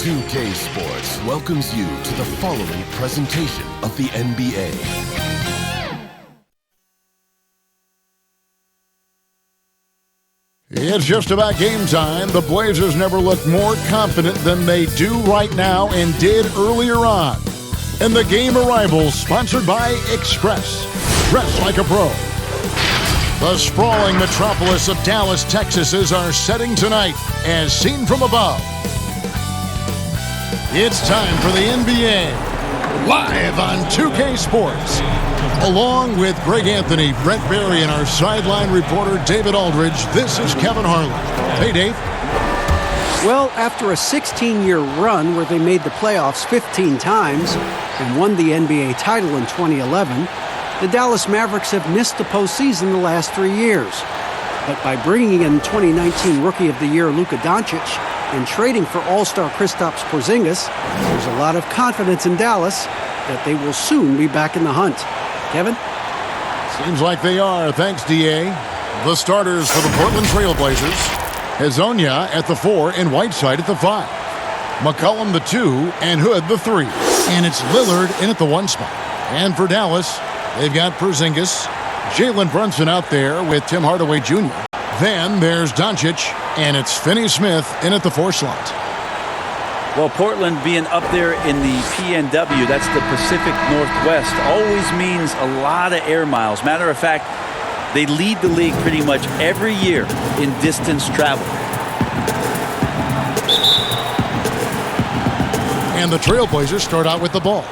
2K Sports welcomes you to the following presentation of the NBA. It's just about game time. The Blazers never looked more confident than they do right now and did earlier on. And the game arrival sponsored by Express. Dress like a pro. The sprawling metropolis of Dallas, Texas are setting tonight as seen from above. It's time for the NBA, live on 2K Sports. Along with Greg Anthony, Brent Barry, and our sideline reporter David Aldridge, this is Kevin Harlan. Hey, Dave. Well, after a 16-year run where they made the playoffs 15 times and won the NBA title in 2011, the Dallas Mavericks have missed the postseason the last 3 years. But by bringing in 2019 Rookie of the Year Luka Doncic and trading for All-Star Kristaps Porzingis, there's a lot of confidence in Dallas that they will soon be back in the hunt. Kevin? Seems like they are. Thanks, D.A. The starters for the Portland Trail Blazers. Hezonja at the 4 and Whiteside at the 5. McCollum the 2 and Hood the 3. And it's Lillard in at the 1 spot. And for Dallas, they've got Porzingis, Jalen Brunson out there with Tim Hardaway Jr. Then there's Doncic, and it's Finney-Smith in at the 4 slot. Well, Portland being up there in the PNW, that's the Pacific Northwest, always means a lot of air miles. Matter of fact, they lead the league pretty much every year in distance travel. And the Trailblazers start out with the ball.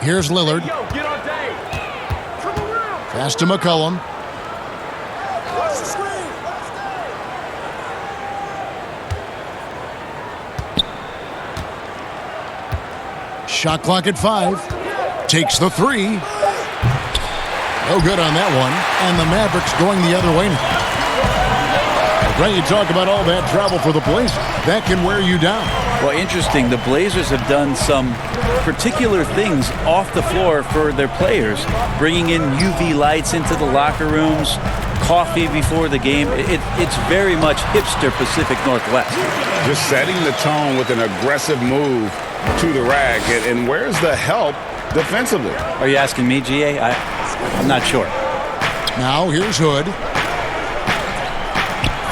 Here's Lillard. Pass to McCollum. Shot clock at 5. Takes the 3. No good on that one. And the Mavericks going the other way now. Right, you talk about all that travel for the Blazers. That can wear you down. Well, interesting. The Blazers have done some particular things off the floor for their players, bringing in UV lights into the locker rooms, coffee before the game. It's very much hipster Pacific Northwest. Just setting the tone with an aggressive move to the rack. And where's the help defensively? Are you asking me, GA? I'm not sure. Now here's Hood.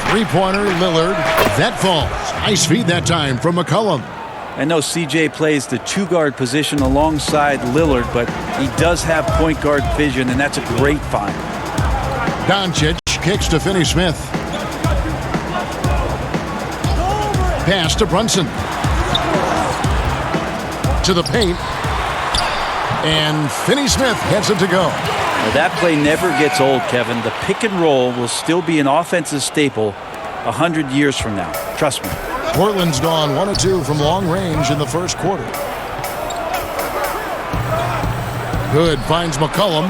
Three-pointer, Lillard. That falls. Nice feed that time from McCollum. I know CJ plays the 2-guard position alongside Lillard, but he does have point guard vision, and that's a great find. Doncic kicks to Finney-Smith. Pass to Brunson. To the paint. And Finney-Smith gets it to go. Now that play never gets old, Kevin. The pick and roll will still be an offensive staple 100 years from now. Trust me. Portland's gone 1 of 2 from long range in the first quarter. Good finds McCollum.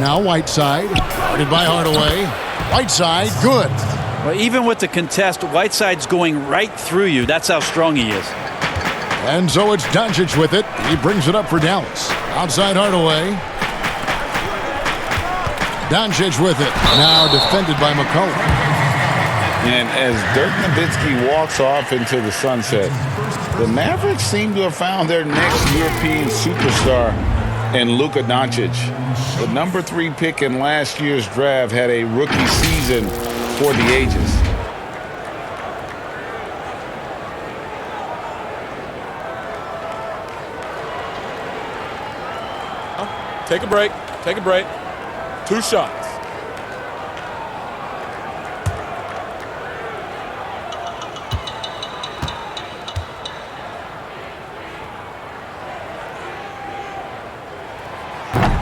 Now Whiteside. Guarded by Hardaway. Whiteside, good. Well, even with the contest, Whiteside's going right through you. That's how strong he is. And so it's Doncic with it. He brings it up for Dallas. Outside Hardaway. Doncic with it. Now defended by McCollum. And as Dirk Nowitzki walks off into the sunset, the Mavericks seem to have found their next European superstar in Luka Doncic. The number 3 pick in last year's draft had a rookie season for the ages. Take a break. Take a break. 2 shots.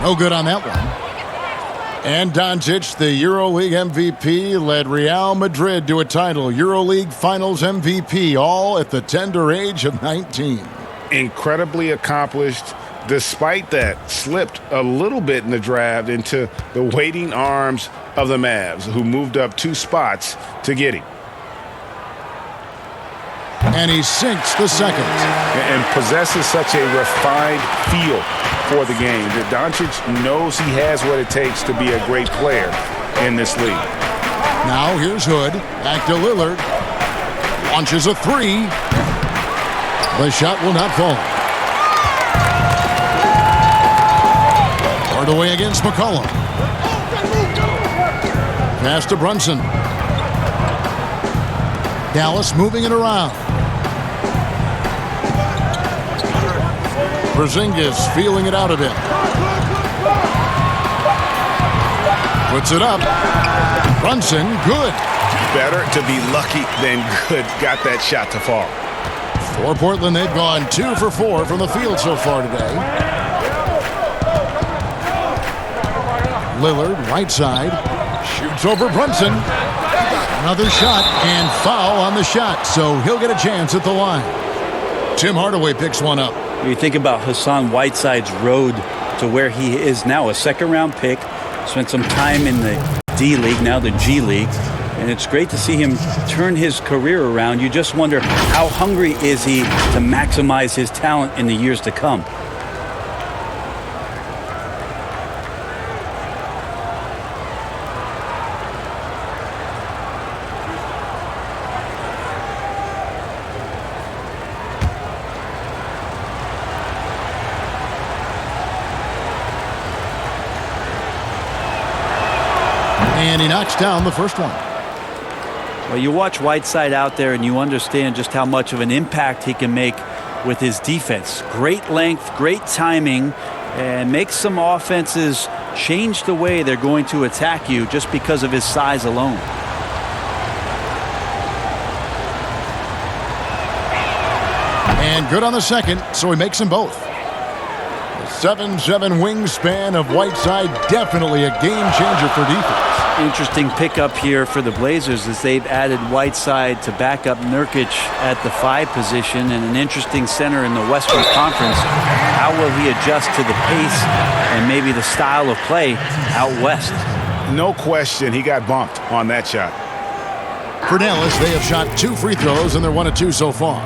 No good on that one. And Doncic, the EuroLeague MVP, led Real Madrid to a title. EuroLeague Finals MVP, all at the tender age of 19. Incredibly accomplished. Despite that, slipped a little bit in the draft into the waiting arms of the Mavs, who moved up 2 spots to get him. And he sinks the second. And possesses such a refined feel for the game that Doncic knows he has what it takes to be a great player in this league. Now here's Hood. Back to Lillard. Launches a three. The shot will not fall. Hardaway against McCollum. Pass to Brunson. Dallas moving it around. Porzingis feeling it out a bit. Puts it up. Brunson, good. Better to be lucky than good. Got that shot to fall. For Portland, they've gone 2 for 4 from the field so far today. Lillard, right side. Shoots over Brunson. Another shot and foul on the shot, so he'll get a chance at the line. Tim Hardaway picks one up. You think about Hassan Whiteside's road to where he is now, a second-round pick. Spent some time in the D-League, now the G-League. And it's great to see him turn his career around. You just wonder how hungry is he to maximize his talent in the years to come. And he knocks down the first one. Well, you watch Whiteside out there and you understand just how much of an impact he can make with his defense. Great length, great timing, and makes some offenses change the way they're going to attack you just because of his size alone. And good on the second, so he makes them both. The 7'7" wingspan of Whiteside, definitely a game changer for defense. Interesting pickup here for the Blazers as they've added Whiteside to back up Nurkic at the 5 position, and an interesting center in the Western Conference. How will he adjust to the pace and maybe the style of play out west? No question he got bumped on that shot. For Dallas, they have shot 2 free throws, and they're 1 of 2 so far.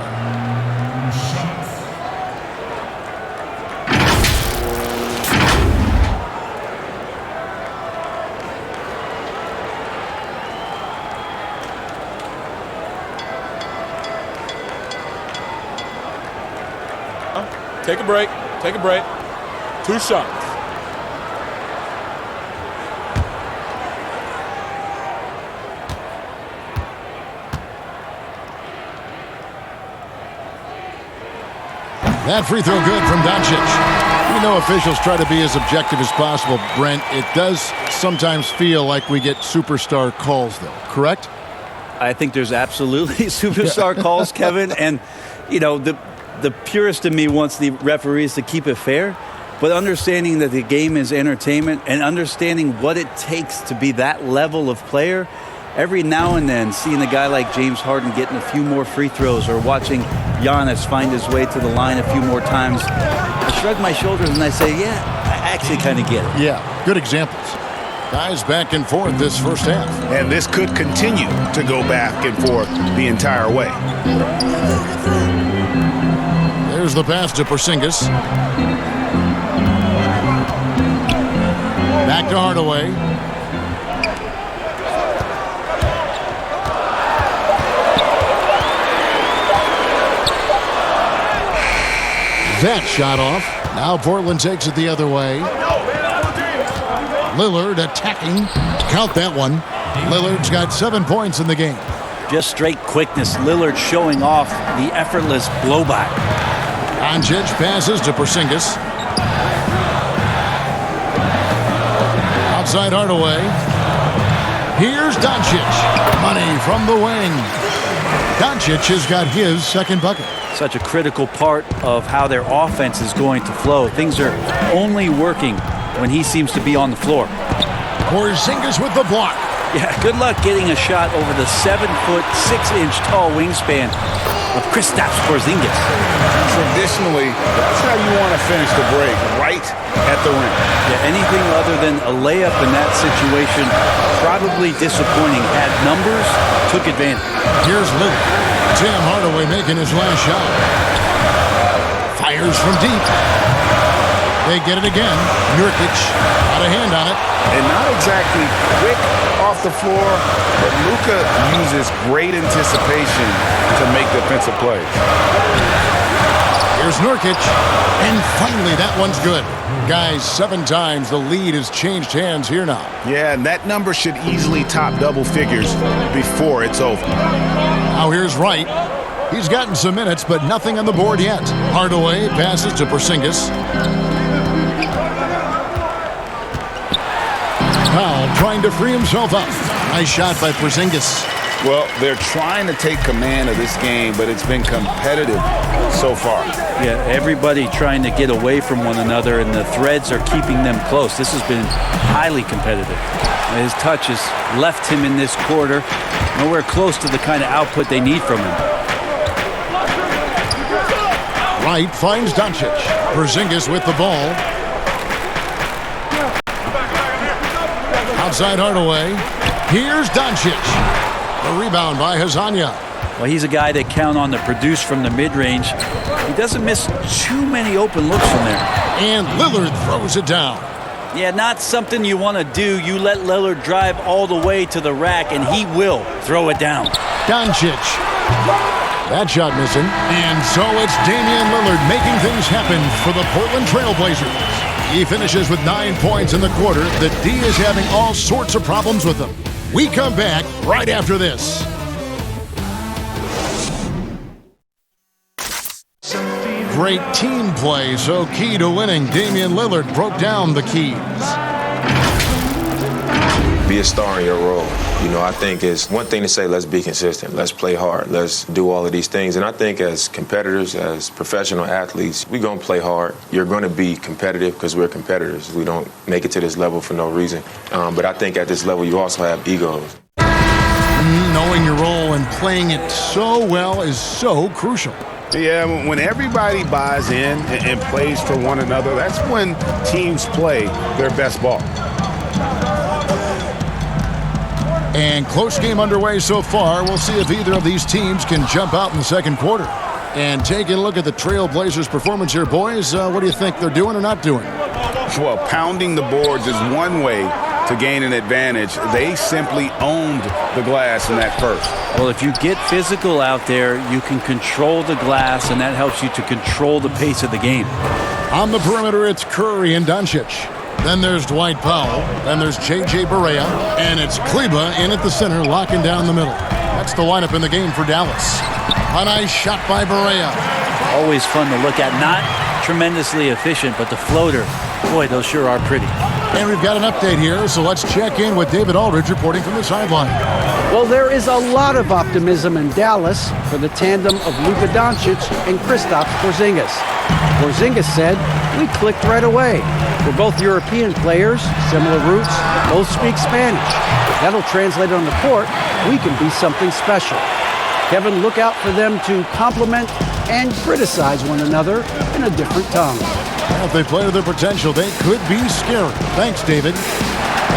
Take a break. Take a break. 2 shots. That free throw good from Doncic. We know officials try to be as objective as possible, Brent. It does sometimes feel like we get superstar calls, though, correct? I think there's absolutely superstar calls, Kevin. And, you know, the purist in me wants the referees to keep it fair, but understanding that the game is entertainment and understanding what it takes to be that level of player, every now and then seeing a guy like James Harden getting a few more free throws or watching Giannis find his way to the line a few more times, I shrug my shoulders and I say, yeah, I actually kind of get it. Yeah, good examples. Guys back and forth this first half. And this could continue to go back and forth the entire way. There's the pass to Porzingis. Back to Hardaway. That shot off. Now Portland takes it the other way. Lillard attacking. Count that one. Lillard's got 7 points in the game. Just straight quickness. Lillard showing off the effortless blowback. Doncic passes to Porzingis. Outside Hardaway. Here's Doncic. Money from the wing. Doncic has got his second bucket. Such a critical part of how their offense is going to flow. Things are only working when he seems to be on the floor. Porzingis with the block. Yeah, good luck getting a shot over the 7-foot, 6-inch tall wingspan of Kristaps Porzingis. Traditionally, that's how you want to finish the break, right at the rim. Yeah, anything other than a layup in that situation, probably disappointing. Had numbers, took advantage. Here's Lillard. Tim Hardaway making his last shot. Fires from deep. They get it again. Nurkic got a hand on it. And not exactly quick off the floor, but Luka uses great anticipation to make defensive plays. Here's Nurkic, and finally that one's good. Guys, 7 times the lead has changed hands here now. Yeah, and that number should easily top double figures before it's over. Now here's Wright. He's gotten some minutes, but nothing on the board yet. Hardaway passes to Porzingis. Powell trying to free himself up. Nice shot by Porzingis. Well, they're trying to take command of this game, but it's been competitive so far. Yeah, everybody trying to get away from one another, and the threads are keeping them close. This has been highly competitive. His touch has left him in this quarter nowhere close to the kind of output they need from him. Wright finds Doncic. Porzingis with the ball. Outside Hardaway. Here's Doncic. A rebound by Hazanya. Well, he's a guy they count on to produce from the mid-range. He doesn't miss too many open looks from there. And Lillard throws it down. Yeah, not something you want to do. You let Lillard drive all the way to the rack, and he will throw it down. Doncic. That shot missing. And so it's Damian Lillard making things happen for the Portland Trail Blazers. He finishes with 9 points in the quarter. The D is having all sorts of problems with him. We come back right after this. Great team play, so key to winning. Damian Lillard broke down the keys. Be a star in your role. You know, I think it's one thing to say, let's be consistent, let's play hard, let's do all of these things. And I think as competitors, as professional athletes, we're going to play hard. You're going to be competitive because we're competitors. We don't make it to this level for no reason. But I think at this level, you also have egos. Knowing your role and playing it so well is so crucial. Yeah, when everybody buys in and plays for one another, that's when teams play their best ball. And close game underway so far. We'll see if either of these teams can jump out in the second quarter. And taking a look at the Trail Blazers' performance here, boys, what do you think they're doing or not doing? Well, pounding the boards is one way to gain an advantage. They simply owned the glass in that first. Well, if you get physical out there, you can control the glass, and that helps you to control the pace of the game. On the perimeter, it's Curry and Doncic. Then there's Dwight Powell. Then there's J.J. Barea. And it's Kleba in at the center, locking down the middle. That's the lineup in the game for Dallas. A nice shot by Barea. Always fun to look at. Not tremendously efficient, but the floater, boy, those sure are pretty. And we've got an update here, so let's check in with David Aldridge reporting from the sideline. Well, there is a lot of optimism in Dallas for the tandem of Luka Doncic and Kristaps Porzingis. Porzingis said, "We clicked right away. We're both European players, similar roots, both speak Spanish. If that'll translate on the court, we can be something special." Kevin, look out for them to compliment and criticize one another in a different tongue. Well, if they play to their potential, they could be scary. Thanks, David.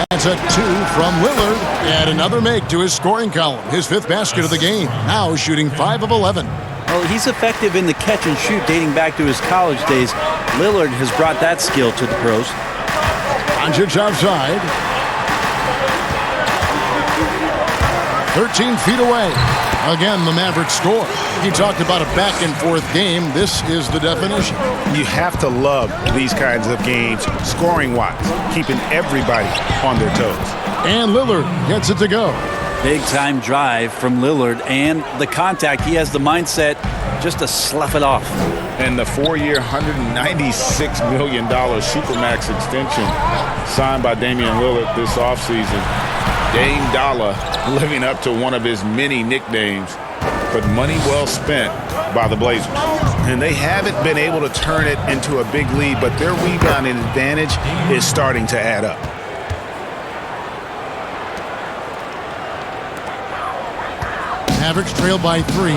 That's a 2 from Lillard. And another make to his scoring column. His 5th basket of the game. Now shooting 5 of 11. Well, he's effective in the catch and shoot dating back to his college days. Lillard has brought that skill to the pros. Doncic outside. 13 feet away. Again, the Mavericks score. You talked about a back-and-forth game. This is the definition. You have to love these kinds of games, scoring-wise, keeping everybody on their toes. And Lillard gets it to go. Big-time drive from Lillard, and the contact. He has the mindset just to slough it off. And the 4-year, $196 million Supermax extension signed by Damian Lillard this offseason. Dame Dollar living up to one of his many nicknames, but money well spent by the Blazers. And they haven't been able to turn it into a big lead, but their rebounding advantage is starting to add up. Mavericks trail by 3.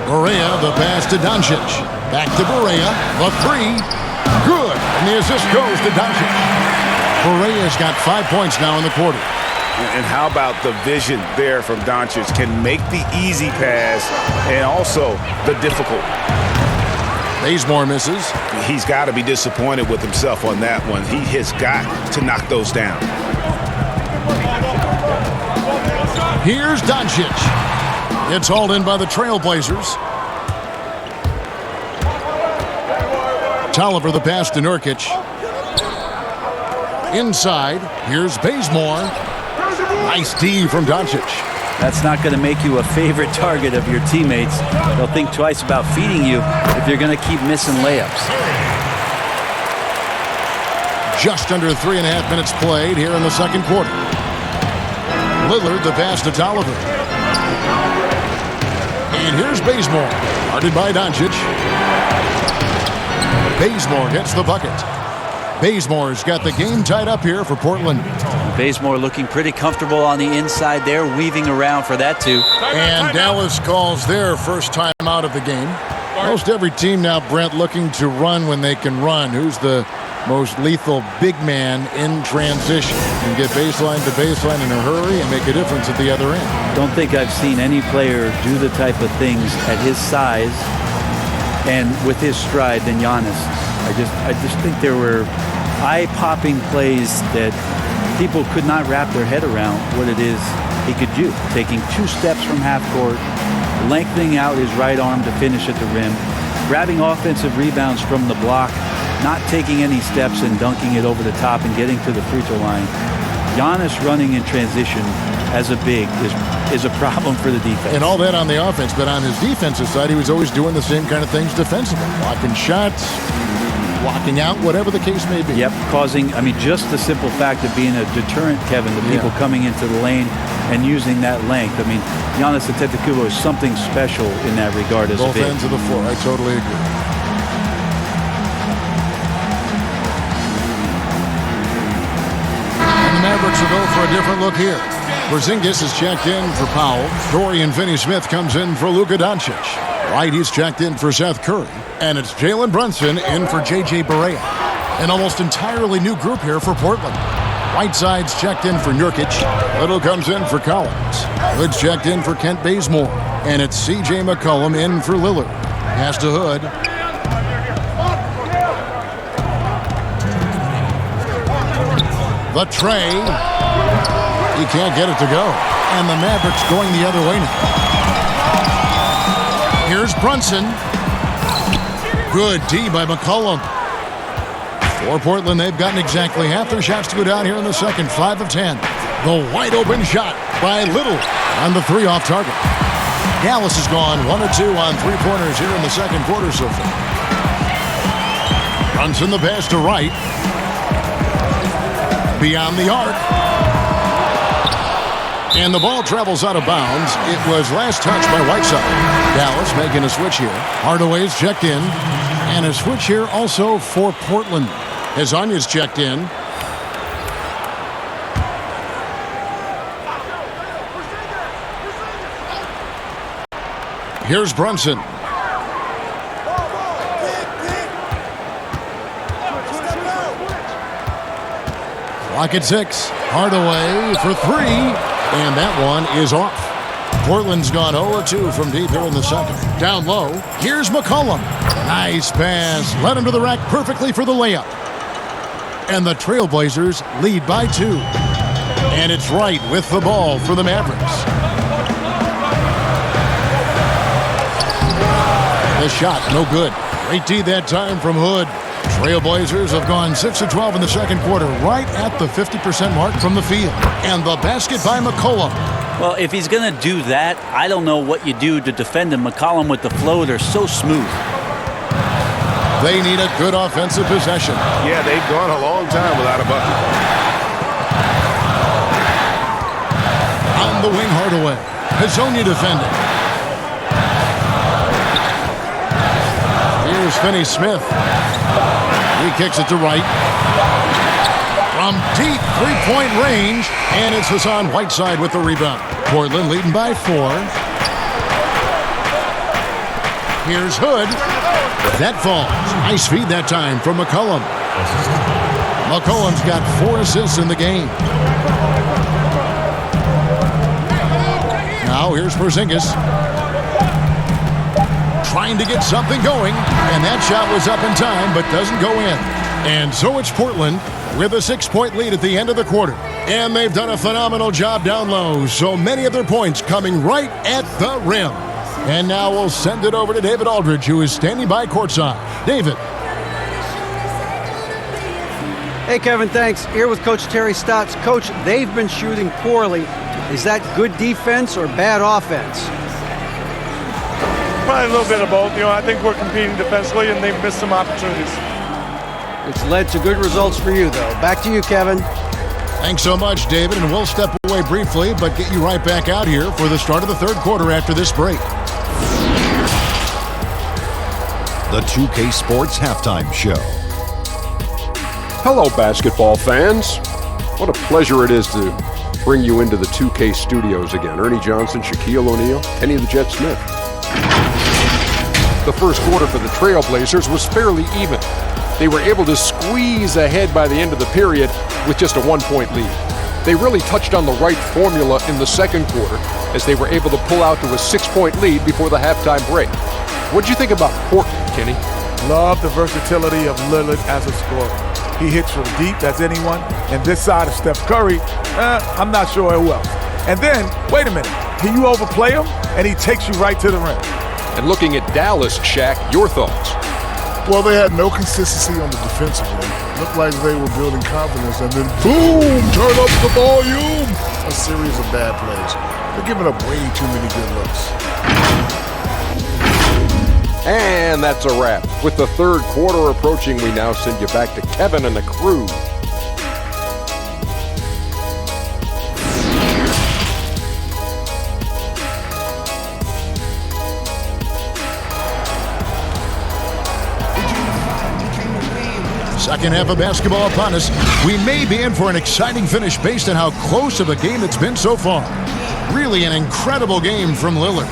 Barea, the pass to Doncic. Back to Barea, the 3. Good, and the assist goes to Doncic. Barea's got 5 points now in the quarter. And how about the vision there from Doncic? Can make the easy pass and also the difficult. Bazemore misses. He's got to be disappointed with himself on that one. He has got to knock those down. Here's Doncic. It's hauled in by the Trailblazers. Tolliver the pass to Nurkic. Inside, here's Bazemore. Nice D from Doncic. That's not going to make you a favorite target of your teammates. They'll think twice about feeding you if you're going to keep missing layups. Just under 3.5 minutes played here in the second quarter. Lillard the pass to Tolliver. And here's Bazemore. Guarded by Doncic. Bazemore gets the bucket. Bazemore's got the game tied up here for Portland. Bazemore looking pretty comfortable on the inside there, weaving around for that too. And Dallas calls their first time out of the game. Most every team now, Brent, looking to run when they can run. Who's the most lethal big man in transition? Can get baseline to baseline in a hurry and make a difference at the other end. Don't think I've seen any player do the type of things at his size and with his stride than Giannis. I just think there were eye-popping plays that people could not wrap their head around what it is he could do. Taking 2 steps from half court, lengthening out his right arm to finish at the rim, grabbing offensive rebounds from the block, not taking any steps and dunking it over the top and getting to the free throw line. Giannis running in transition as a big is a problem for the defense. And all that on the offense, but on his defensive side, he was always doing the same kind of things defensively. Blocking shots, blocking out, whatever the case may be. Yep, just the simple fact of being a deterrent, Kevin, to people coming into the lane and using that length. Giannis Antetokounmpo is something special in that regard as a big. Both ends of the floor, I totally agree. And the Mavericks will go for a different look here. Porzingis is checked in for Powell. Dorian Finney-Smith comes in for Luka Doncic. Right, he's checked in for Seth Curry. And it's Jalen Brunson in for J.J. Barea. An almost entirely new group here for Portland. Whiteside's checked in for Nurkic. Little comes in for Collins. Hood's checked in for Kent Bazemore. And it's C.J. McCollum in for Lillard. Pass to Hood. The tray. He can't get it to go. And the Mavericks going the other way now. Here's Brunson. Good D by McCollum. For Portland, they've gotten exactly half their shots to go down here in the second. 5 of 10. The wide open shot by Little on the 3 off target. Dallas has gone 1 of 2 on 3-pointers here in the second quarter so far. Brunson the pass to Wright. Beyond the arc. And the ball travels out of bounds. It was last touched by Whiteside. Dallas making a switch here. Hardaway's checked in. And a switch here also for Portland. As Anya's checked in. Here's Brunson. Clock at 6. Hardaway for 3. And that one is off. Portland's gone 0-2 from deep here in the second. Down low, here's McCollum. Nice pass. Led him to the rack perfectly for the layup. And the Trailblazers lead by 2. And it's Wright with the ball for the Mavericks. The shot, no good. Great D that time from Hood. Trailblazers have gone 6 of 12 in the second quarter, right at the 50% mark from the field. And the basket by McCollum. Well, if he's going to do that, I don't know what you do to defend him. McCollum with the floater, so smooth. They need a good offensive possession. Yeah, they've gone a long time without a bucket. On the wing, Hardaway. Hazonia defending. Here's Finney-Smith. He kicks it to Wright. From deep three-point range, and it's Hassan Whiteside with the rebound. Portland leading by 4. Here's Hood. That falls. Nice feed that time from McCollum. McCollum's got 4 assists in the game. Now here's Porzingis. trying to get something going, and that shot was up in time but doesn't go in. And so it's Portland with a 6-point lead at the end of the quarter. And they've done a phenomenal job down low, so many of their points coming right at the rim. And now we'll send it over to David Aldridge, who is standing by courtside. David. Hey, Kevin, thanks. Here with Coach Terry Stotts. Coach, they've been shooting poorly. Is that good defense or bad offense? Probably a little bit of both. I think we're competing defensively, and they've missed some opportunities. It's led to good results for you, though. Back to you, Kevin. Thanks so much, David, and we'll step away briefly, but get you right back out here for the start of the third quarter after this break. The 2K Sports Halftime Show. Hello, basketball fans. What a pleasure it is to bring you into the 2K studios again. Ernie Johnson, Shaquille O'Neal, Kenny the Jet Smith. The first quarter for the Trailblazers was fairly even. They were able to squeeze ahead by the end of the period with just a 1-point lead. They really touched on the right formula in the second quarter as they were able to pull out to a 6-point lead before the halftime break. What did you think about Portland, Kenny? Love the versatility of Lillard as a scorer. He hits from deep as anyone, and this side of Steph Curry, I'm not sure who else. And then, wait a minute, you overplay him, and he takes you right to the rim. And looking at Dallas, Shaq, your thoughts? Well, they had no consistency on the defensive end. Looked like they were building confidence, and then boom, turn up the volume. A series of bad plays. They're giving up way too many good looks. And that's a wrap. With the third quarter approaching, we now send you back to Kevin and the crew. Second half of basketball upon us. We may be in for an exciting finish based on how close of a game it's been so far. Really an incredible game from Lillard.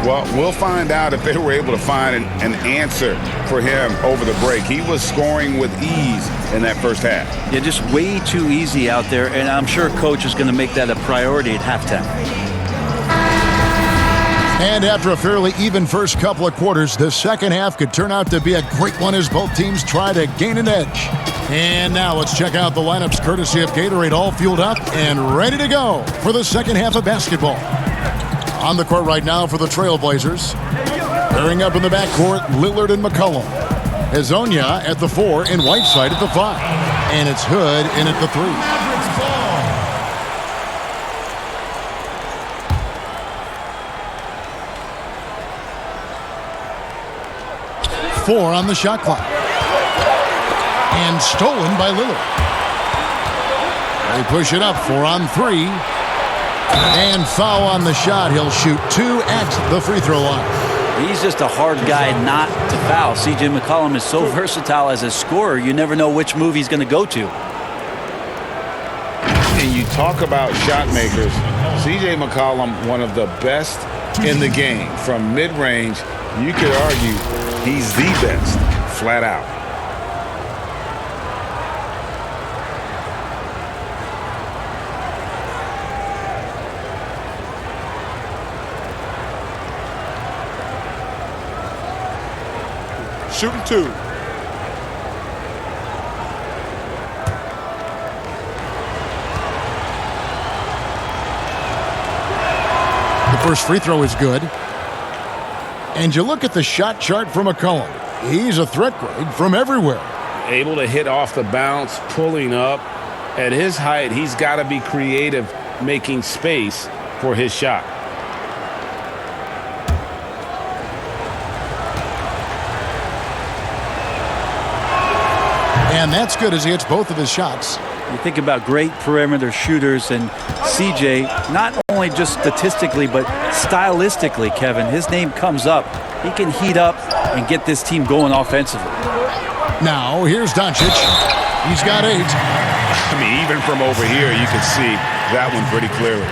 Well, we'll find out if they were able to find an answer for him over the break. He was scoring with ease in that first half. Yeah, just way too easy out there, and I'm sure Coach is going to make that a priority at halftime. And after a fairly even first couple of quarters, the second half could turn out to be a great one as both teams try to gain an edge. And now let's check out the lineups courtesy of Gatorade, all fueled up and ready to go for the second half of basketball. On the court right now for the Trailblazers. Pairing up in the backcourt, Lillard and McCollum. Hazonia at the 4 and Whiteside at the 5. And it's Hood in at the 3. 4 on the shot clock. And stolen by Lillard. They push it up, 4 on 3. And foul on the shot. He'll shoot 2 at the free throw line. He's just a hard guy not to foul. C.J. McCollum is so versatile as a scorer, you never know which move he's going to go to. And you talk about shot makers. C.J. McCollum, one of the best in the game. From mid-range, you could argue he's the best, flat out. Shooting 2. The first free throw is good. And you look at the shot chart from McCollum. He's a threat grade from everywhere. Able to hit off the bounce, pulling up. At his height, he's got to be creative, making space for his shot. And that's good as he hits both of his shots. You think about great perimeter shooters, and CJ, not only just statistically, but stylistically, Kevin, his name comes up. He can heat up and get this team going offensively. Now, here's Doncic. He's got 8. I mean, even from over here, you can see that one pretty clearly.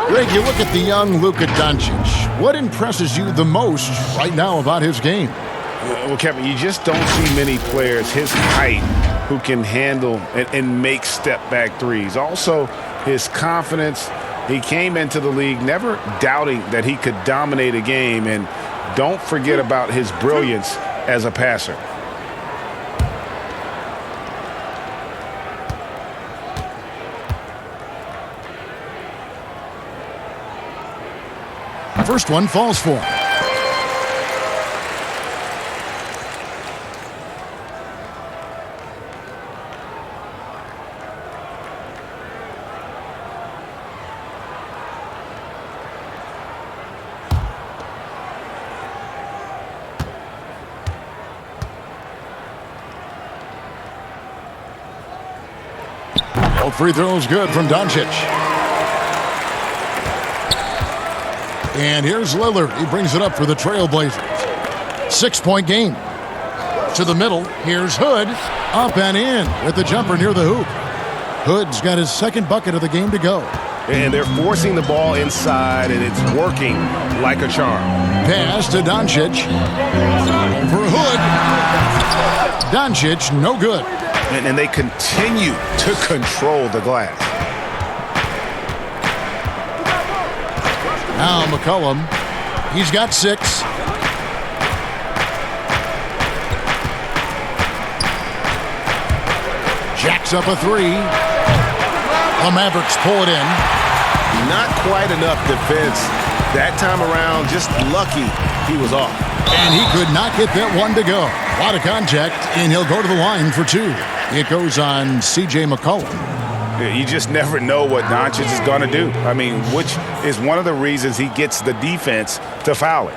Greg, you look at the young Luka Doncic. What impresses you the most right now about his game? Well, Kevin, you just don't see many players his height who can handle and make step-back threes. Also, his confidence He came into the league never doubting that he could dominate a game, and don't forget about his brilliance as a passer. First one falls for him. Both free throws good from Doncic. And here's Lillard. He brings it up for the Trailblazers. 6-point game. To the middle. Here's Hood. Up and in with the jumper near the hoop. Hood's got his second bucket of the game to go. And they're forcing the ball inside, and it's working like a charm. Pass to Doncic. Over Hood. Doncic, no good. And they continue to control the glass. Now McCollum, he's got 6. Jacks up a 3. The Mavericks pull it in. Not quite enough defense that time around. Just lucky he was off. And he could not get that one to go. A lot of contact, and he'll go to the line for 2. It goes on C.J. McCollum. You just never know what Doncic is going to do. I mean, which is one of the reasons he gets the defense to foul it.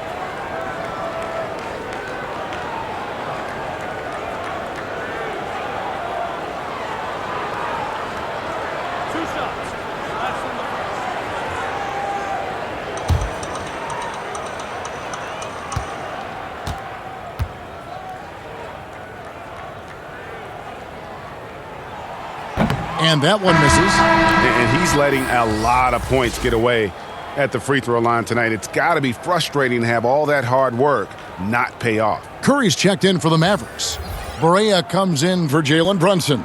And that one misses. And he's letting a lot of points get away at the free throw line tonight. It's got to be frustrating to have all that hard work not pay off. Curry's checked in for the Mavericks. Barea comes in for Jalen Brunson.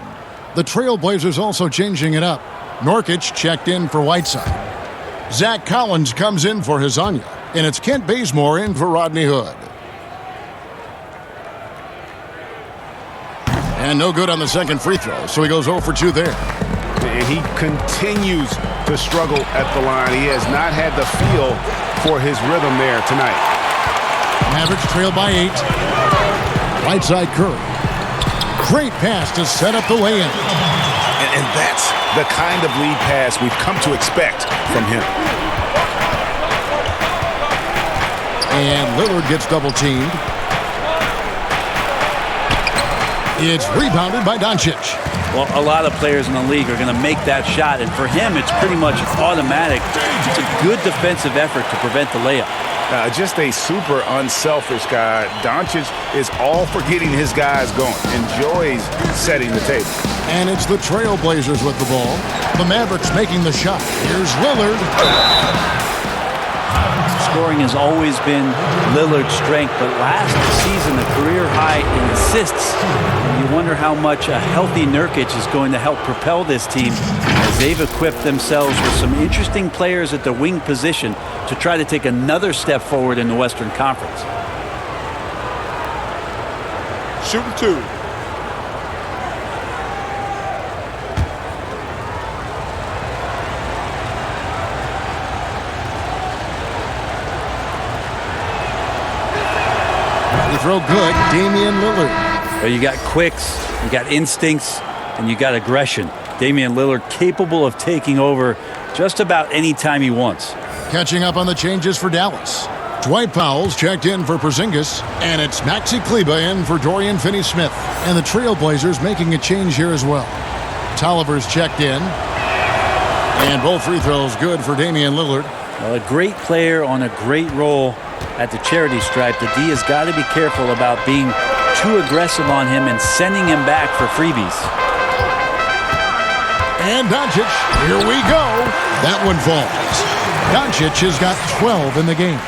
The Trailblazers also changing it up. Nurkic checked in for Whiteside. Zach Collins comes in for Hezonja. And it's Kent Bazemore in for Rodney Hood. And no good on the second free throw, so he goes 0 for 2 there. And he continues to struggle at the line. He has not had the feel for his rhythm there tonight. Mavericks trail by 8. Right side Curry. Great pass to set up the lay-in. And that's the kind of lead pass we've come to expect from him. And Lillard gets double-teamed. It's rebounded by Doncic. Well, a lot of players in the league are going to make that shot, and for him, it's pretty much automatic. It's a good defensive effort to prevent the layup. Just a super unselfish guy. Doncic is all for getting his guys going. Enjoys setting the table. And it's the Trailblazers with the ball. The Mavericks making the shot. Here's Lillard. Scoring has always been Lillard's strength, but last season a career high in assists. And you wonder how much a healthy Nurkic is going to help propel this team as they've equipped themselves with some interesting players at the wing position to try to take another step forward in the Western Conference. Shooting 2. Throw good, Damian Lillard. Well, you got quicks, you got instincts, and you got aggression. Damian Lillard capable of taking over just about any time he wants. Catching up on the changes for Dallas. Dwight Powell's checked in for Porzingis, and it's Maxi Kleber in for Dorian Finney-Smith. And the Trailblazers making a change here as well. Tolliver's checked in, and both free throws good for Damian Lillard. Well, a great player on a great role at the charity stripe. The D has got to be careful about being too aggressive on him and sending him back for freebies. And Doncic, here we go. That one falls. Doncic has got 12 in the game.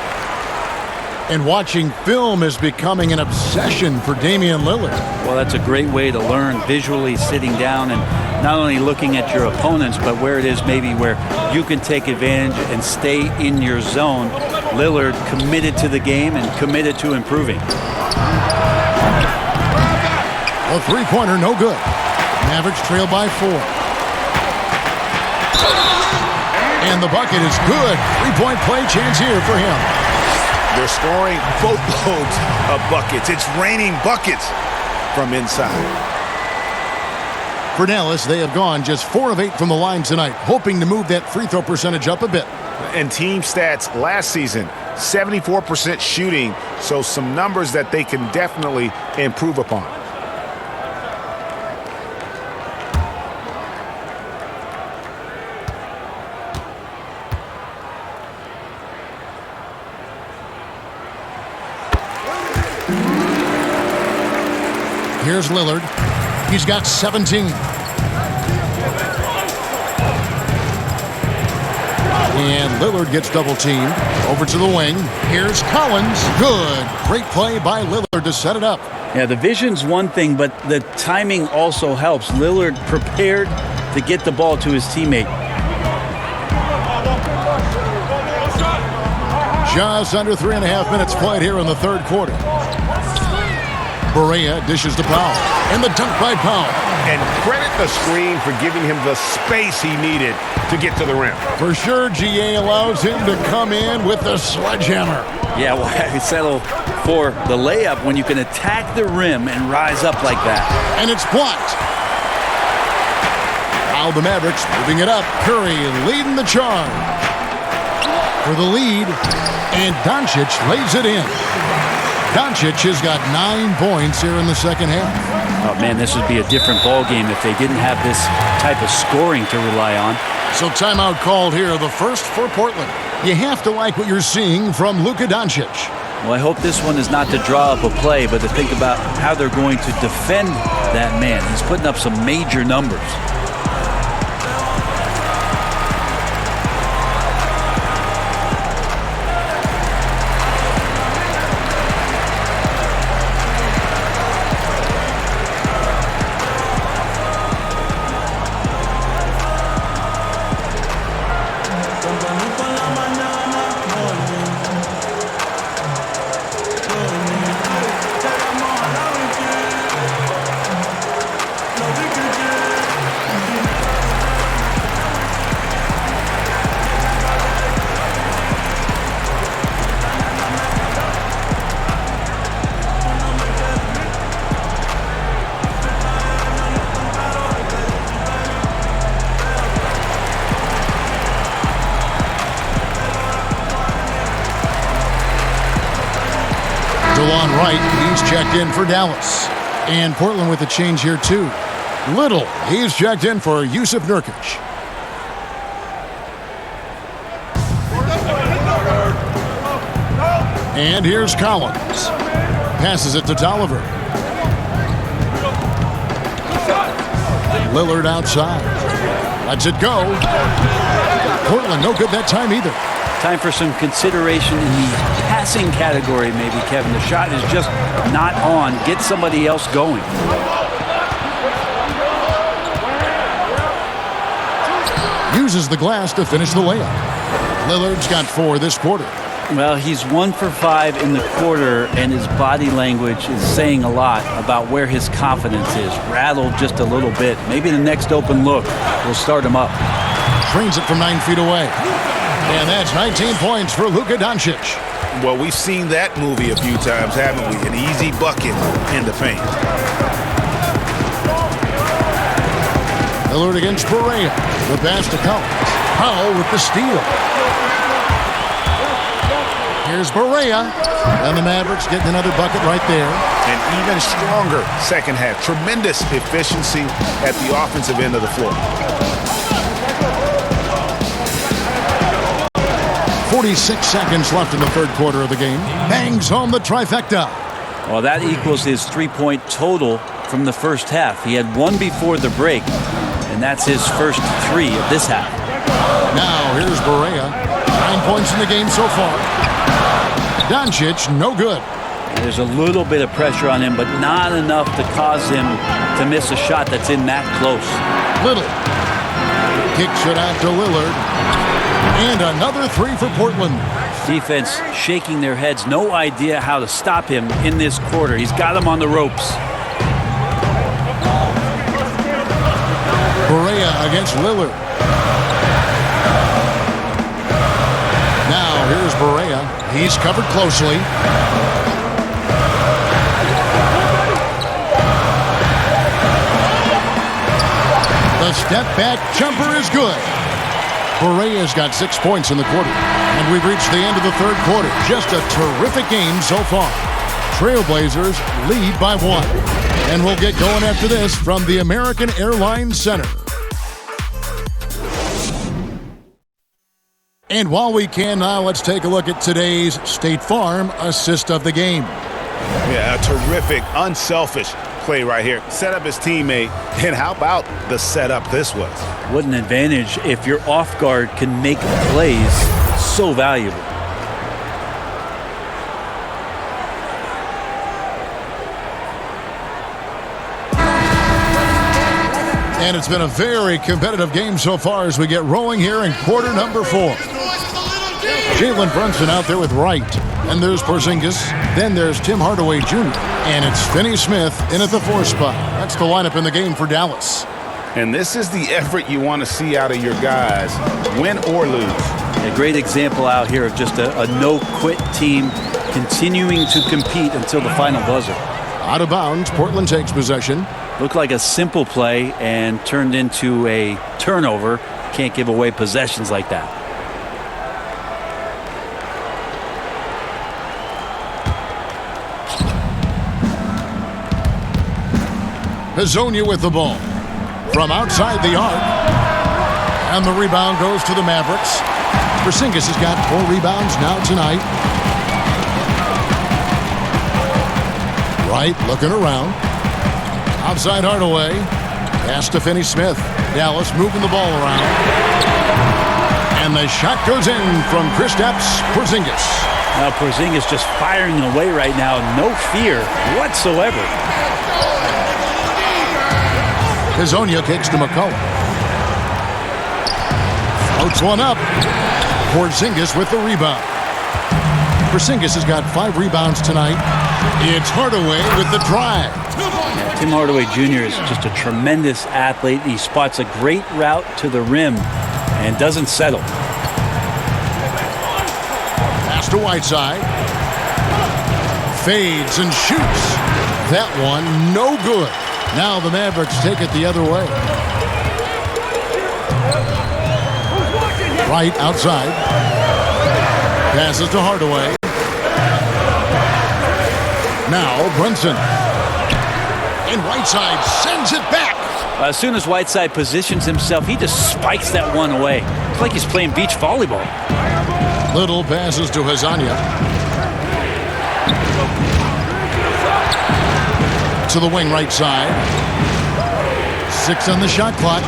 And watching film is becoming an obsession for Damian Lillard. Well, that's a great way to learn, visually sitting down and not only looking at your opponents, but where it is maybe where you can take advantage and stay in your zone. Lillard committed to the game and committed to improving. A three-pointer, no good. Mavericks trail by 4. And the bucket is good. Three-point play chance here for him. They're scoring boatloads of buckets. It's raining buckets from inside. For Dallas, they have gone just 4 of 8 from the line tonight, hoping to move that free throw percentage up a bit. And team stats last season, 74% shooting, so some numbers that they can definitely improve upon. Here's Lillard. He's got 17. And Lillard gets double-teamed. Over to the wing. Here's Collins. Good. Great play by Lillard to set it up. Yeah, the vision's one thing, but the timing also helps. Lillard prepared to get the ball to his teammate. Just under 3.5 minutes played here in the third quarter. Barea dishes to Powell. And the dunk by Powell. And credit the screen for giving him the space he needed to get to the rim. For sure, GA allows him to come in with the sledgehammer. Yeah, why settle for the layup when you can attack the rim and rise up like that? And it's blocked. Now the Mavericks moving it up. Curry leading the charge for the lead. And Doncic lays it in. Doncic has got 9 points here in the second half. Oh, man, this would be a different ball game if they didn't have this type of scoring to rely on. So timeout called here, the first for Portland. You have to like what you're seeing from Luka Doncic. Well, I hope this one is not to draw up a play, but to think about how they're going to defend that man. He's putting up some major numbers. He's checked in for Dallas. And Portland with a change here, too. Little, he's checked in for Yusuf Nurkic. And here's Collins. Passes it to Tolliver. Lillard outside. Lets it go. Portland no good that time either. Time for some consideration in the passing category, maybe, Kevin. The shot is just not on. Get somebody else going. Uses the glass to finish the layup. Lillard's got 4 this quarter. Well, he's 1 for 5 in the quarter, and his body language is saying a lot about where his confidence is. Rattled just a little bit. Maybe the next open look will start him up. Trains it from 9 feet away. And that's 19 points for Luka Doncic. Well, we've seen that movie a few times, haven't we? An easy bucket in the paint. Lillard against Barea. The pass to Collins. Powell with the steal. Here's Barea. And the Mavericks getting another bucket right there. An even stronger second half. Tremendous efficiency at the offensive end of the floor. 46 seconds left in the third quarter of the game. Bangs home the trifecta. Well, that equals his 3-point total from the first half. He had 1 before the break, and that's his first 3 of this half. Now here's Barea. 9 points in the game so far. Doncic, no good. There's a little bit of pressure on him, but not enough to cause him to miss a shot that's in that close. Little kicks it out to Lillard. And another three for Portland. Defense shaking their heads. No idea how to stop him in this quarter. He's got him on the ropes. Barea against Lillard. Now here's Barea. He's covered closely. The step back jumper is good. Barea's got 6 points in the quarter. And we've reached the end of the third quarter. Just a terrific game so far. Trailblazers lead by 1. And we'll get going after this from the American Airlines Center. And while we can now, let's take a look at today's State Farm assist of the game. Yeah, a terrific, unselfish play right here. Set up his teammate, and how about the setup this was? What an advantage if your off guard can make plays so valuable. And it's been a very competitive game so far as we get rolling here in quarter number 4. Jalen Brunson out there with Wright. And there's Porzingis. Then there's Tim Hardaway Jr. And it's Finney Smith in at the 4 spot. That's the lineup in the game for Dallas. And this is the effort you want to see out of your guys, win or lose. A great example out here of just a no-quit team continuing to compete until the final buzzer. Out of bounds, Portland takes possession. Looked like a simple play and turned into a turnover. Can't give away possessions like that. Hazonia with the ball. From outside the arc. And the rebound goes to the Mavericks. Porzingis has got 4 rebounds now tonight. Wright looking around. Outside Hardaway. Pass to Finney Smith. Dallas moving the ball around. And the shot goes in from Kristaps Porzingis. Now Porzingis just firing away right now. No fear whatsoever. Hazonia kicks to McCollum. Floats one up. Porzingis with the rebound. Porzingis has got 5 rebounds tonight. It's Hardaway with the drive. Tim Hardaway Jr. is just a tremendous athlete. He spots a great route to the rim and doesn't settle. Pass to Whiteside. Fades and shoots. That one no good. Now the Mavericks take it the other way. Right outside. Passes to Hardaway. Now Brunson. And Whiteside sends it back. As soon as Whiteside positions himself, he just spikes that one away. It's like he's playing beach volleyball. Little passes to Hazonia. To the wing right side. 6 on the shot clock.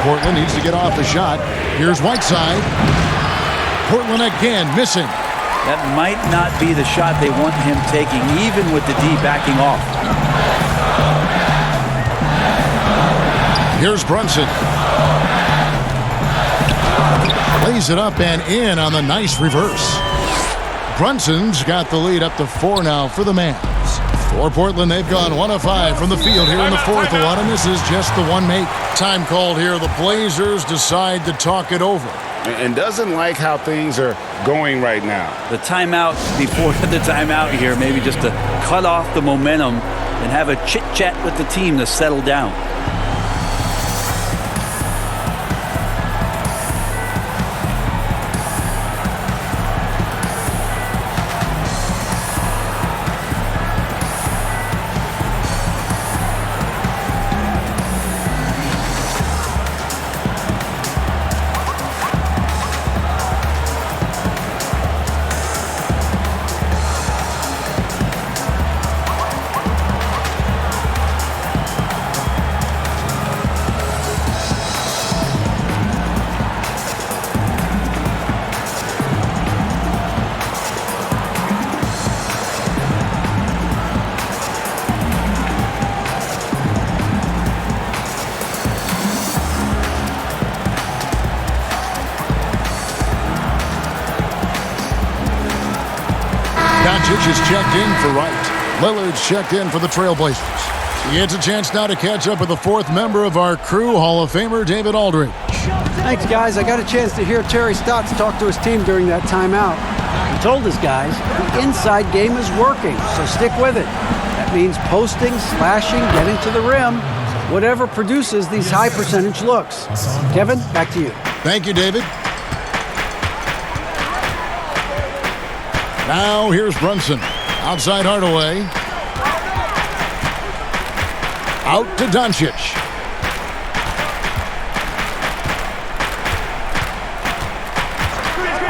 Portland needs to get off the shot. Here's Whiteside. Portland again missing. That might not be the shot they want him taking, even with the D backing off. Here's Brunson. Lays it up and in on the nice reverse. Brunson's got the lead up to 4 now for the Mavs. For Portland, they've gone 1 of 5 from the field here in the fourth. A lot of misses, just the one make. Time called here. The Blazers decide to talk it over. And doesn't like how things are going right now. The timeout before the timeout here, maybe just to cut off the momentum and have a chit-chat with the team to settle down. checked in for Wright. Lillard's checked in for the Trailblazers. He gets a chance now to catch up with the fourth member of our crew, Hall of Famer David Aldridge. Thanks, guys. I got a chance to hear Terry Stotts talk to his team during that timeout. He told his guys the inside game is working, so stick with it. That means posting, slashing, getting to the rim, whatever produces these high percentage looks. Kevin, back to you. Thank you, David. Now here's Brunson. Outside Hardaway. Out to Doncic.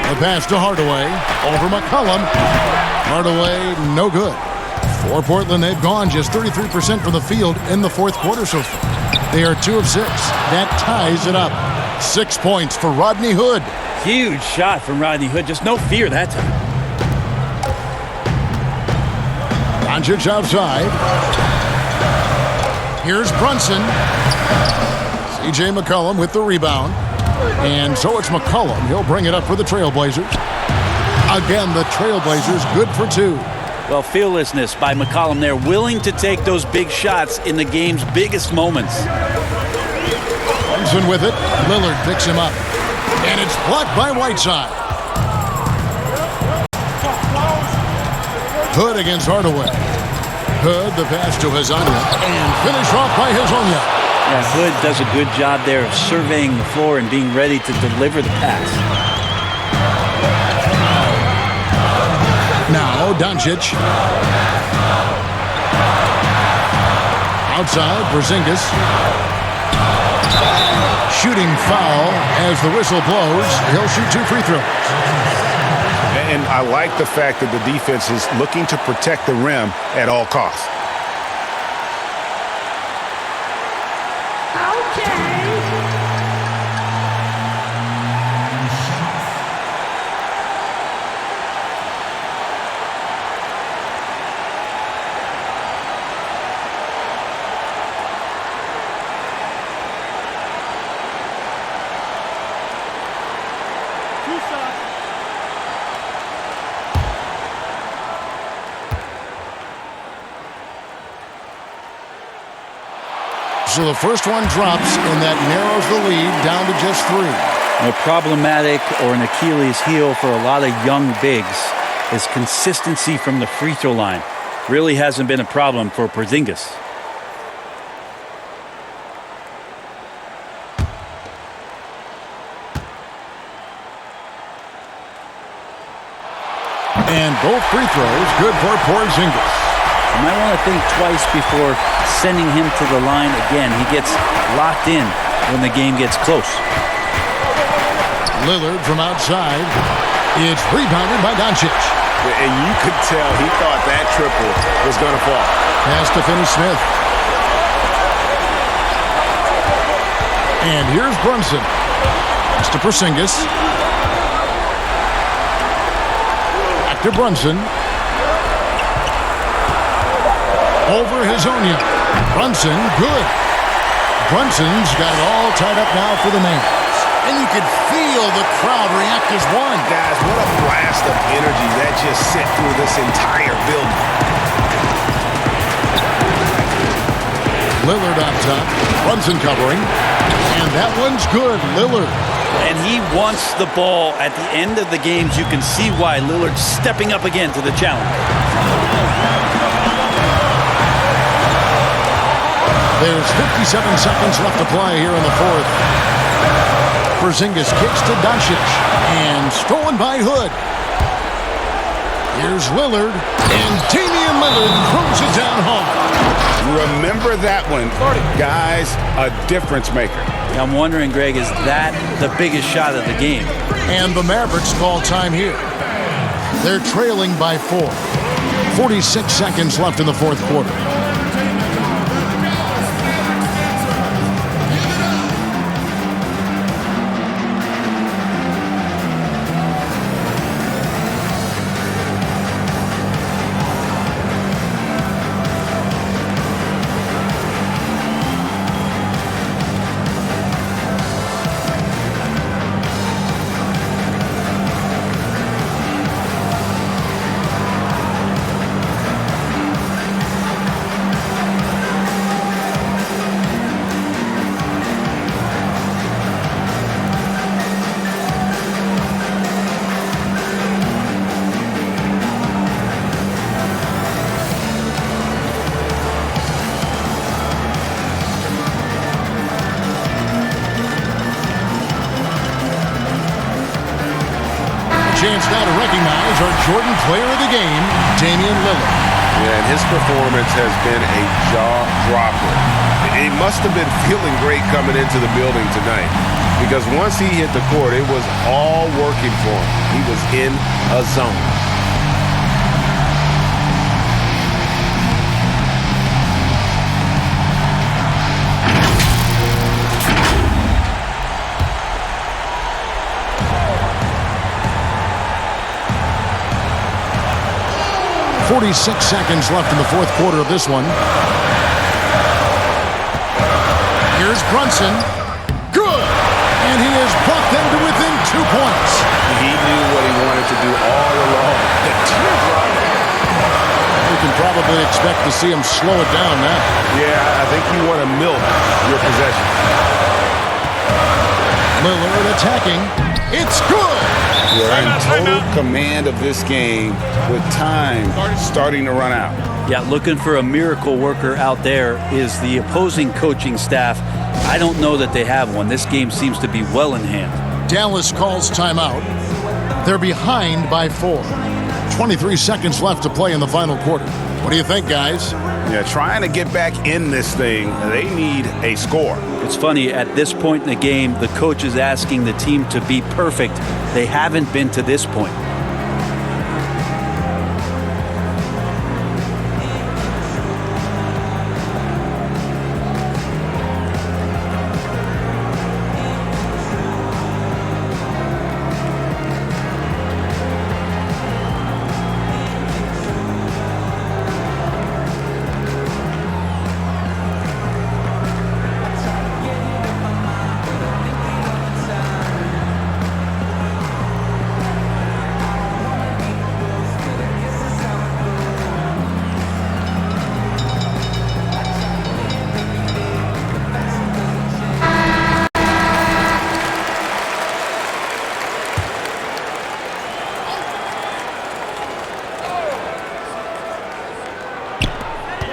The pass to Hardaway. Over McCollum. Hardaway, no good. For Portland, they've gone just 33% from the field in the fourth quarter so far. They are 2 of 6. That ties it up. 6 points for Rodney Hood. Huge shot from Rodney Hood. Just no fear that time. Doncic outside. Here's Brunson. C.J. McCollum with the rebound. And so it's McCollum. He'll bring it up for the Trailblazers. Again, the Trailblazers good for 2. Well, fearlessness by McCollum there, willing to take those big shots in the game's biggest moments. Brunson with it. Lillard picks him up. And it's blocked by Whiteside. Hood against Hardaway. Hood, the pass to Hezonja, and finished off by Hezonja. Yeah, Hood does a good job there of surveying the floor and being ready to deliver the pass. Now, Doncic. Outside, Porzingis. Shooting foul as the whistle blows. He'll shoot 2 free throws. And I like the fact that the defense is looking to protect the rim at all costs. So the first one drops, and that narrows the lead down to just 3. A problematic or an Achilles heel for a lot of young bigs is consistency from the free throw line. Really hasn't been a problem for Porzingis. And both free throws good for Porzingis. You might want to think twice before sending him to the line again. He gets locked in when the game gets close. Lillard from outside. It's rebounded by Doncic. And you could tell he thought that triple was going to fall. Pass to Finney-Smith. And here's Brunson. Pass to Porzingis. Back to Brunson. Over Hezonja. Brunson, good. Brunson's got it all tied up now for the man. And you could feel the crowd react as one. Guys, what a blast of energy that just sent through this entire building. Lillard on top. Brunson covering. And that one's good. Lillard. And he wants the ball at the end of the games. You can see why Lillard's stepping up again to the challenge. There's 57 seconds left to play here in the fourth. Porzingis kicks to Doncic. And stolen by Hood. Here's Lillard. And Damian Lillard throws it down hard. Remember that one. Guys, a difference maker. I'm wondering, Greg, is that the biggest shot of the game? And the Mavericks call time here. They're trailing by 4. 46 seconds left in the fourth quarter. chance now to recognize our Jordan Player of the Game, Damian Lillard. Yeah, and his performance has been a jaw-dropper. He must have been feeling great coming into the building tonight because once he hit the court, it was all working for him. He was in a zone. .46 seconds left in the fourth quarter of this one. Here's Brunson. Good! And he has brought them to within 2 points. He knew what he wanted to do all along. The teardrop. We can probably expect to see him slow it down now. Yeah, I think you want to milk your possession. Lillard attacking. It's good! You're in total command of this game with time starting to run out. Yeah, looking for a miracle worker out there is the opposing coaching staff. I don't know that they have one. This game seems to be well in hand. Dallas calls timeout. They're behind by 4. 23 seconds left to play in the final quarter. What do you think, guys? Yeah, trying to get back in this thing, they need a score. It's funny, at this point in the game, the coach is asking the team to be perfect. They haven't been to this point.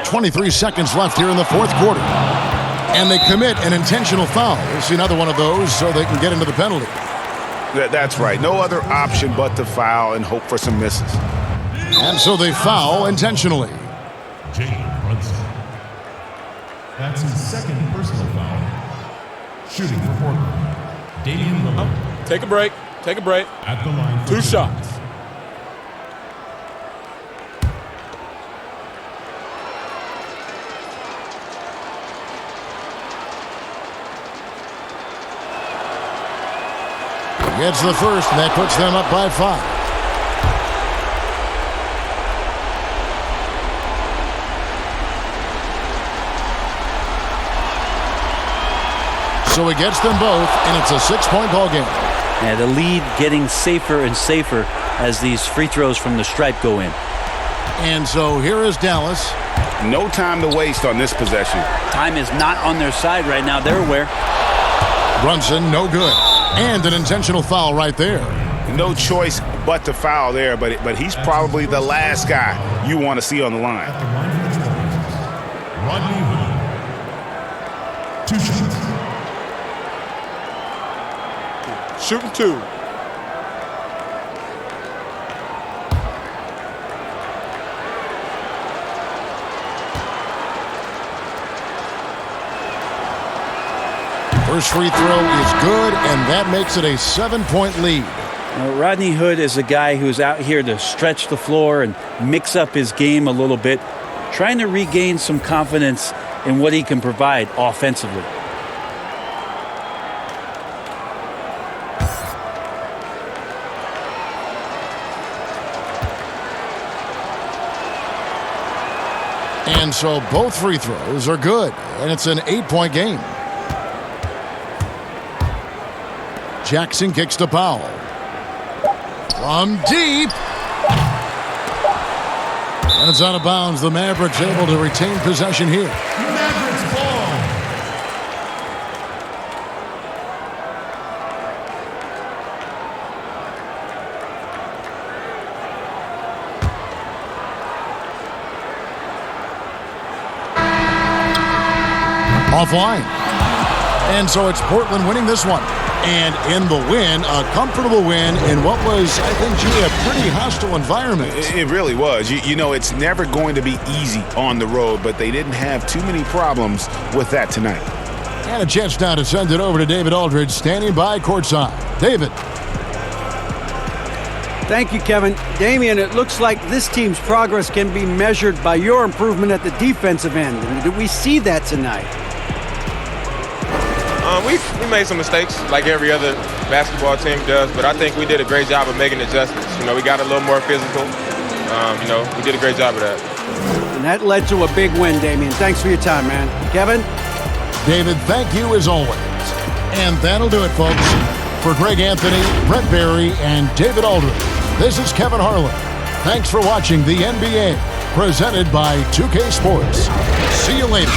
.23 seconds left here in the fourth quarter. And they commit an intentional foul. We'll see another one of those so they can get into the penalty. That's right. No other option but to foul and hope for some misses. And so they foul intentionally. Brunson. That's his second personal foul. Shooting for Portland, Damian Lillard. Take a break. Take a break. At the line. 2 shots. Gets the first, and that puts them up by 5. So he gets them both, and it's a 6-point ball game. Yeah, the lead getting safer and safer as these free throws from the stripe go in. And so here is Dallas. No time to waste on this possession. Time is not on their side right now. They're aware. Brunson, no good. And an intentional foul right there. No choice but to foul there, but he's probably the last guy you want to see on the line. At the line for the Trailblazers, Rodney Hood. 2 shots. Shooting 2. First free throw is good, and that makes it a 7-point lead. Now, Rodney Hood is a guy who's out here to stretch the floor and mix up his game a little bit, trying to regain some confidence in what he can provide offensively. And so both free throws are good, and it's an 8-point game. Jackson kicks to Powell. From deep. And it's out of bounds. The Mavericks able to retain possession here. Mavericks ball. Offline. And so it's Portland winning this one. And in the win, a comfortable win in what was, I think, G, a pretty hostile environment. It really was. You know, it's never going to be easy on the road, but they didn't have too many problems with that tonight. And a chance now to send it over to David Aldridge, standing by courtside. David. Thank you, Kevin. Damian, it looks like this team's progress can be measured by your improvement at the defensive end. And did we see that tonight? We made some mistakes like every other basketball team does, but I think we did a great job of making adjustments. You know, we got a little more physical. You know, we did a great job of that. And that led to a big win, Damian. Thanks for your time, man. Kevin? David, thank you as always. And that'll do it, folks. For Greg Anthony, Brent Barry, and David Aldridge, this is Kevin Harlan. Thanks for watching the NBA, presented by 2K Sports. See you later.